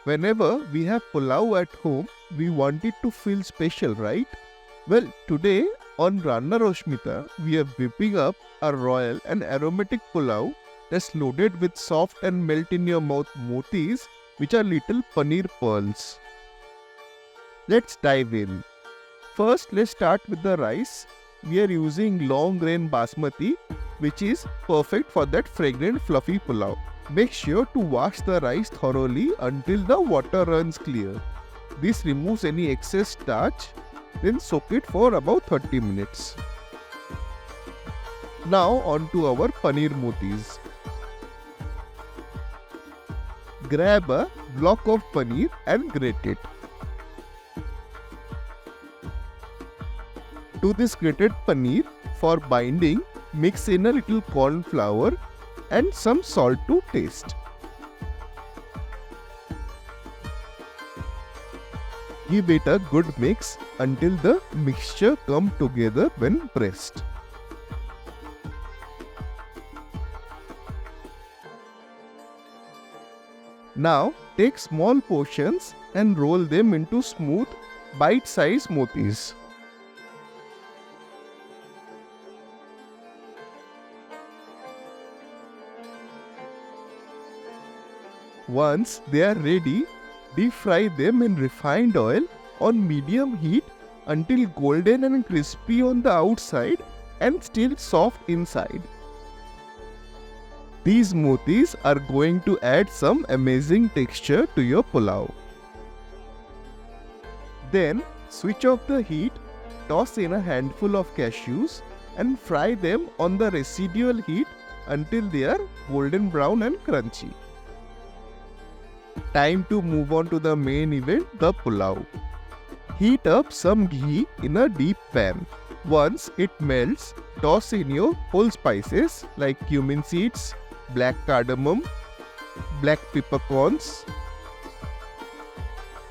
Whenever we have pulao at home, we want it to feel special, right? Well, today on Ranna Roshmita, we are whipping up a royal and aromatic pulao that's loaded with soft and melt in your mouth motis, which are little paneer pearls. Let's dive in. First, let's start with the rice. We are using long grain basmati, which is perfect for that fragrant fluffy pulao. Make sure to wash the rice thoroughly until the water runs clear. This removes any excess starch. Then soak it for about 30 minutes. Now on to our paneer motis. Grab a block of paneer and grate it. To this grated paneer, for binding, mix in a little corn flour and some salt to taste. Give it a good mix until the mixture comes together when pressed. Now take small portions and roll them into smooth, bite-sized motis. Once they are ready, deep fry them in refined oil on medium heat until golden and crispy on the outside and still soft inside. These motis are going to add some amazing texture to your pulao. Then switch off the heat, toss in a handful of cashews and fry them on the residual heat until they are golden brown and crunchy. Time to move on to the main event, the pulao. Heat up some ghee in a deep pan. Once it melts, toss in your whole spices like cumin seeds, black cardamom, black peppercorns,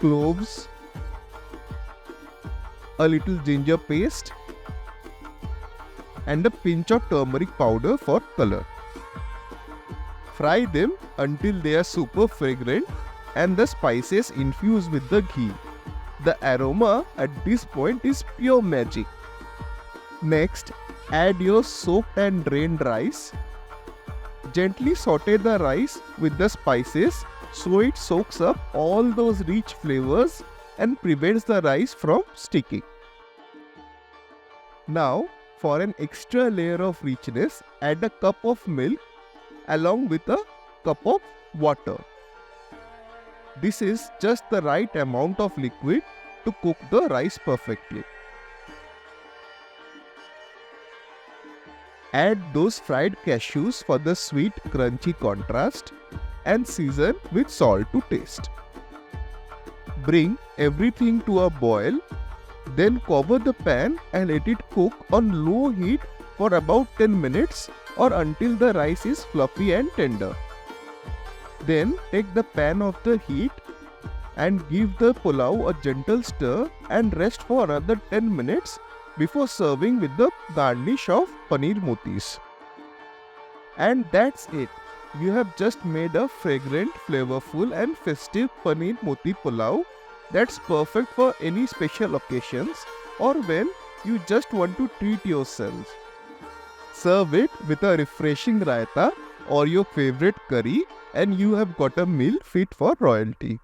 cloves, a little ginger paste, and a pinch of turmeric powder for color. Fry them until they are super fragrant and the spices infuse with the ghee. The aroma at this point is pure magic. Next, add your soaked and drained rice. Gently saute the rice with the spices so it soaks up all those rich flavors and prevents the rice from sticking. Now, for an extra layer of richness, add a cup of milk along with a cup of water. This is just the right amount of liquid to cook the rice perfectly. Add those fried cashews for the sweet crunchy contrast and season with salt to taste. Bring everything to a boil, then cover the pan and let it cook on low heat for about 10 minutes or until the rice is fluffy and tender. Then take the pan off the heat and give the pulao a gentle stir and rest for another 10 minutes before serving with the garnish of paneer motis. And that's it. You have just made a fragrant, flavorful and festive paneer moti pulao that's perfect for any special occasions or when you just want to treat yourself. Serve it with a refreshing raita or your favorite curry and you have got a meal fit for royalty.